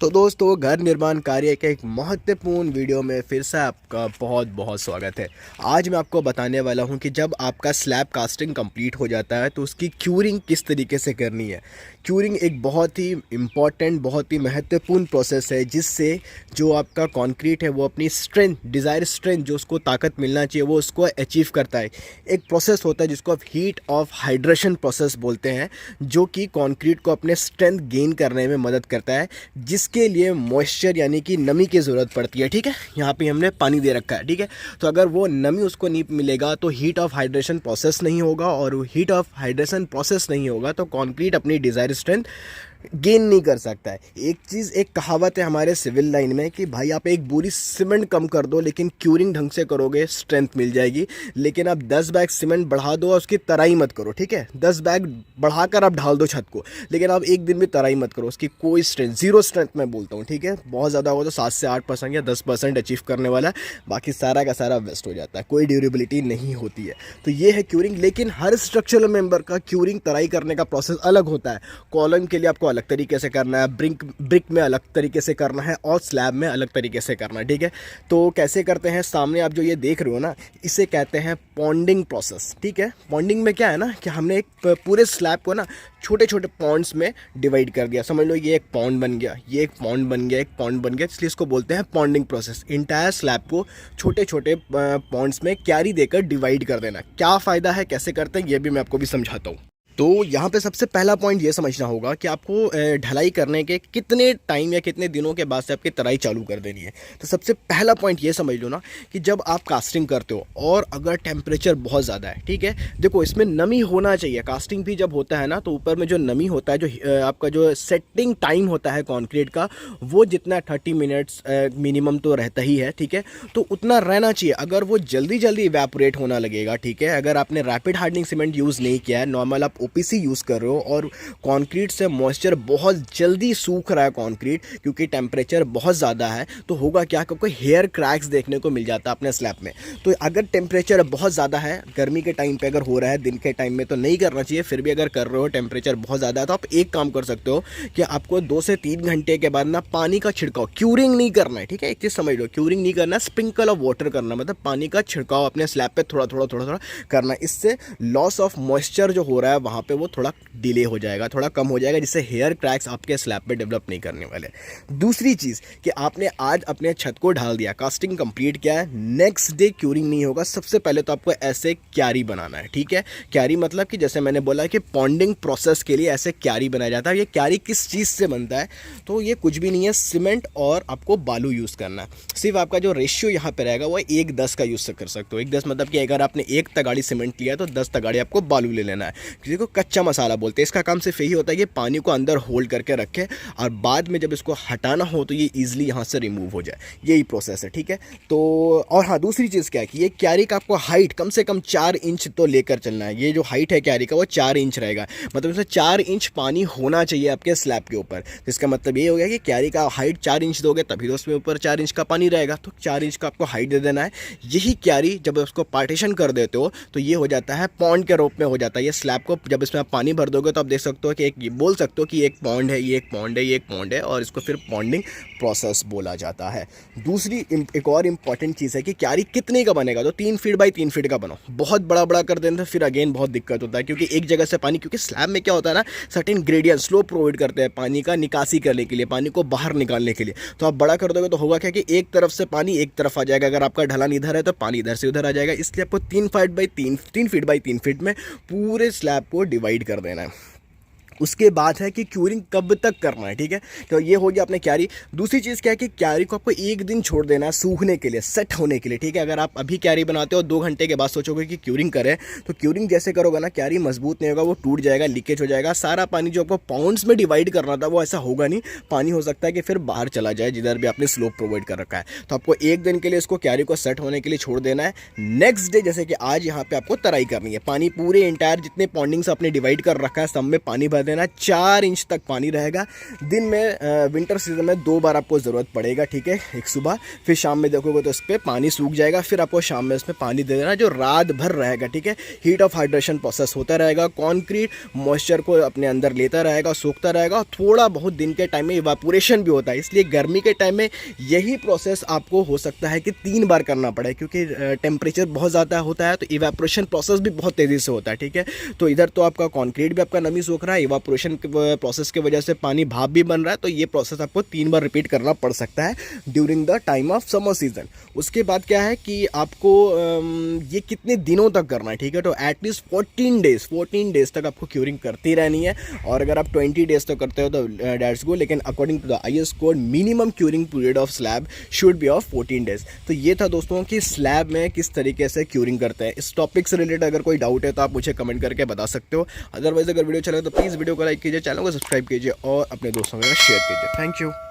तो दोस्तों, घर निर्माण कार्य के एक महत्वपूर्ण वीडियो में फिर से आपका बहुत बहुत स्वागत है। आज मैं आपको बताने वाला हूं कि जब आपका स्लैब कास्टिंग कंप्लीट हो जाता है तो उसकी क्यूरिंग किस तरीके से करनी है। क्यूरिंग एक बहुत ही इम्पॉर्टेंट, बहुत ही महत्वपूर्ण प्रोसेस है जिससे जो आपका कंक्रीट है वो अपनी स्ट्रेंथ, डिज़ायर स्ट्रेंथ, जो उसको ताकत मिलना चाहिए वो उसको अचीव करता है। एक प्रोसेस होता है जिसको आप हीट ऑफ हाइड्रेशन प्रोसेस बोलते हैं, जो कि कंक्रीट को अपने स्ट्रेंथ गेन करने में मदद करता है, जिसके लिए मॉइस्चर यानी कि नमी की ज़रूरत पड़ती है। ठीक है, यहाँ पे हमने पानी दे रखा है। ठीक है, तो अगर वो नमी उसको नहीं मिलेगा तो हीट ऑफ हाइड्रेशन प्रोसेस नहीं होगा, और हीट ऑफ हाइड्रेशन प्रोसेस नहीं होगा तो कंक्रीट अपनी डिज़ायर स्ट्रेंथ गेन नहीं कर सकता है। एक कहावत है हमारे सिविल लाइन में कि भाई आप एक बोरी सीमेंट कम कर दो लेकिन क्यूरिंग ढंग से करोगे स्ट्रेंथ मिल जाएगी, लेकिन आप 10 बैग सीमेंट बढ़ा दो और उसकी तराई मत करो। ठीक है, 10 बैग बढ़ाकर आप ढाल दो छत को, लेकिन आप एक दिन भी तराई मत करो, उसकी कोई स्ट्रेंथ, जीरो स्ट्रेंथ मैं बोलता हूँ। ठीक है, बहुत ज़्यादा होगा तो 7 से 8% या 10% अचीव करने वाला है, बाकी सारा का सारा वेस्ट हो जाता है, कोई ड्यूरेबिलिटी नहीं होती है। तो ये है क्यूरिंग। लेकिन हर स्ट्रक्चरल मेंबर का क्यूरिंग तराई करने का प्रोसेस अलग होता है। कॉलम के लिए आपको अलग तरीके से करना है, ब्रिक में अलग तरीके से करना है, और स्लैब में अलग तरीके से करना है। ठीक है, तो कैसे करते हैं, सामने आप जो ये देख रहे हो ना, इसे कहते हैं पॉन्डिंग प्रोसेस। ठीक है, पॉन्डिंग में क्या है ना कि हमने एक पूरे स्लैब को ना छोटे छोटे पॉन्ड्स में डिवाइड कर दिया। समझ लो ये एक पॉन्ड बन गया, ये एक पॉन्ड बन गया, एक पॉन्ड बन गया, इसलिए इसको बोलते हैं पॉन्डिंग प्रोसेस। इंटायर स्लैब को छोटे छोटे पॉन्ड्स में क्यारी देकर डिवाइड कर देना। क्या फ़ायदा है, कैसे करते हैं, ये भी मैं आपको भी समझाता हूँ। तो यहाँ पे सबसे पहला पॉइंट ये समझना होगा कि आपको ढलाई करने के कितने टाइम या कितने दिनों के बाद से आपकी तराई चालू कर देनी है। तो सबसे पहला पॉइंट ये समझ लो ना कि जब आप कास्टिंग करते हो और अगर टेम्परेचर बहुत ज़्यादा है, ठीक है, देखो इसमें नमी होना चाहिए। कास्टिंग भी जब होता है ना तो ऊपर में जो नमी होता है, जो आपका जो सेटिंग टाइम होता है कॉन्क्रीट का, वो जितना 30 मिनट्स मिनिमम तो रहता ही है। ठीक है, तो उतना रहना चाहिए। अगर वो जल्दी जल्दी इवेपोरेट होना लगेगा, ठीक है, अगर आपने रैपिड हार्डनिंग सीमेंट यूज़ नहीं किया है, नॉर्मल आप ओपीसी यूज़ कर रहे हो और कंक्रीट से मॉइस्चर बहुत जल्दी सूख रहा है कंक्रीट, क्योंकि टेम्परेचर बहुत ज़्यादा है, तो होगा क्या, आपको हेयर क्रैक्स देखने को मिल जाता है अपने स्लैब में। तो अगर टेम्परेचर बहुत ज़्यादा है, गर्मी के टाइम पे अगर हो रहा है, दिन के टाइम में तो नहीं करना चाहिए, फिर भी अगर कर रहे हो, टेम्परेचर बहुत ज़्यादा है, तो आप एक काम कर सकते हो कि आपको 2 से 3 घंटे के बाद ना पानी का छिड़काव, क्यूरिंग नहीं करना है। ठीक है, एक चीज़ समझ लो, क्यूरिंग नहीं करना, स्प्रिंकल ऑफ वाटर करना, मतलब पानी का छिड़काव अपने स्लैब पे थोड़ा थोड़ा थोड़ा थोड़ा करना। इससे लॉस ऑफ मॉइस्चर जो हो रहा है वहाँ पे वो थोड़ा डिले हो जाएगा, थोड़ा कम हो जाएगा, जिससे हेयर क्रैक्स आपके स्लैब पे डेवलप नहीं करने वाले। दूसरी चीज़ कि आपने आज अपने छत को ढाल दिया, कास्टिंग कंप्लीट किया है, नेक्स्ट डे क्यूरिंग नहीं होगा। सबसे पहले तो आपको ऐसे क्यारी बनाना है। ठीक है, क्यारी मतलब कि जैसे मैंने बोला कि पॉन्डिंग प्रोसेस के लिए ऐसे क्यारी बनाया जाता है। ये क्यारी किस चीज़ से बनता है, तो ये कुछ भी नहीं है, सीमेंट और आपको बालू यूज़ करना है। सिर्फ आपका जो रेशियो यहाँ पर रहेगा वो 1:10 का यूज़ कर सकते हो। 1:10 मतलब कि अगर आपने 1 तगाड़ी सीमेंट लिया तो 10 तगाड़ी आपको बालू ले लेना है। किसी को कच्चा मसाला बोलते हैं। इसका काम सिर्फ यही होता है कि पानी को अंदर होल्ड करके रखे और बाद में जब इसको हटाना हो तो ये ईजिली यहाँ से रिमूव हो जाए, यही प्रोसेस है। ठीक है, तो और हाँ, दूसरी चीज़ क्या है कि ये क्यारी का आपको हाइट कम से कम 4 इंच तो लेकर चलना है। ये जो हाइट है क्यारी का वो 4 इंच रहेगा, मतलब इसमें 4 इंच पानी होना चाहिए आपके स्लैब के ऊपर। तो इसका मतलब ये हो गया कि क्यारी का हाइट 4 इंच दोगे तभी तो उसमें ऊपर 4 इंच का पानी रहेगा, तो 4 इंच का आपको हाइट दे देना है। यही क्यारी जब उसको पार्टीशन कर देते हो तो ये हो जाता है पॉन्ड के रूप में हो जाता है। ये स्लैब को जब इसमें आप पानी भर दोगे तो आप देख सकते हो कि एक बोल सकते हो कि एक पॉन्ड है, ये एक पॉन्ड है, ये एक पॉन्ड है, और इसको फिर पॉन्डिंग प्रोसेस बोला जाता है। दूसरी एक और इम्पॉर्टेंट चीज़ है कि क्यारी कितने का बनेगा, तो 3 फीट बाई 3 फीट का बनाओ। बहुत बड़ा बड़ा कर देना फिर अगेन बहुत दिक्कत होता है, क्योंकि एक जगह से पानी, क्योंकि स्लैब में क्या होता है ना, सर्टेन ग्रेडियंट स्लो प्रोवाइड करते हैं पानी का निकासी करने के लिए, पानी को बाहर निकालने के लिए। तो आप बड़ा कर दोगे तो होगा क्या कि एक तरफ से पानी एक तरफ आ जाएगा, अगर आपका ढलान इधर है तो पानी इधर से उधर आ जाएगा। इसलिए आपको 3 फीट बाई 3 फीट में पूरे स्लैब को डिवाइड कर देना है। उसके बाद है कि क्यूरिंग कब तक करना है। ठीक है, तो ये हो गया अपने क्यारी। दूसरी चीज़ क्या है कि क्यारी को आपको 1 दिन छोड़ देना है सूखने के लिए, सेट होने के लिए। ठीक है, अगर आप अभी क्यारी बनाते हो 2 घंटे के बाद सोचोगे कि क्यूरिंग करें, तो क्यूरिंग जैसे करोगे ना, क्यारी मजबूत नहीं होगा, वो टूट जाएगा, लीकेज हो जाएगा। सारा पानी जो आपको पाउंड्स में डिवाइड करना था वो ऐसा होगा नहीं, पानी हो सकता है कि फिर बाहर चला जाए जिधर भी आपने स्लोप प्रोवाइड कर रखा है। तो आपको 1 दिन के लिए इसको क्यारी को सेट होने के लिए छोड़ देना है। नेक्स्ट डे जैसे कि आज यहाँ पे आपको तराई करनी है, पानी पूरे इंटायर जितने पॉन्डिंग्स आपने डिवाइड कर रखा है सब में पानी भर देना, 4 इंच तक पानी रहेगा। दिन में विंटर सीजन में 2 बार आपको ज़रूरत पड़ेगा, ठीक है, एक सुबह, फिर शाम में देखोगे तो इस पर पानी सूख जाएगा, फिर आपको शाम में इसमें पानी दे देना जो रात भर रहेगा, ठीक है। हीट ऑफ हाइड्रेशन प्रोसेस होता रहेगा, कॉन्क्रीट मॉइस्चर को अपने अंदर लेता रहेगा, सूखता रहेगा, और थोड़ा बहुत दिन के टाइम में इवापोरेशन भी होता है। इसलिए गर्मी के टाइम में यही प्रोसेस आपको हो सकता है कि 3 बार करना पड़े, क्योंकि टेम्परेचर बहुत ज़्यादा होता है तो इवापोरेशन प्रोसेस भी बहुत तेज़ी से होता है, ठीक है। तो इधर तो आपका कॉन्क्रीट भी आपका नमी सोख रहा है, इवापोरेशन प्रोसेस की वजह से पानी भाप भी बन रहा है, तो ये प्रोसेस आपको 3 बार रिपीट करना पड़ सकता है during the time of summer season. उसके बाद क्या है कि आपको ये कितने दिनों तक करना है, ठीक है। तो एटलीस्ट 14 डेज तक आपको क्यूरिंग करती रहनी है, और अगर आप 20 डेज तक करते हो तो डेट्स गो, लेकिन according to the IS code minimum curing period of slab should be of 14 days. तो ये था दोस्तों कि स्लैब में किस तरीके से क्यूरिंग करते हैं। इस टॉपिक से रिलेटेड अगर कोई डाउट है तो आप मुझे कमेंट करके बता सकते हो। अदरवाइज अगर वीडियो चले तो प्लीज़ वीडियो को लाइक कीजिए, चैनल को सब्सक्राइब कीजिए और अपने दोस्तों के साथ शेयर कीजिए। Thank you.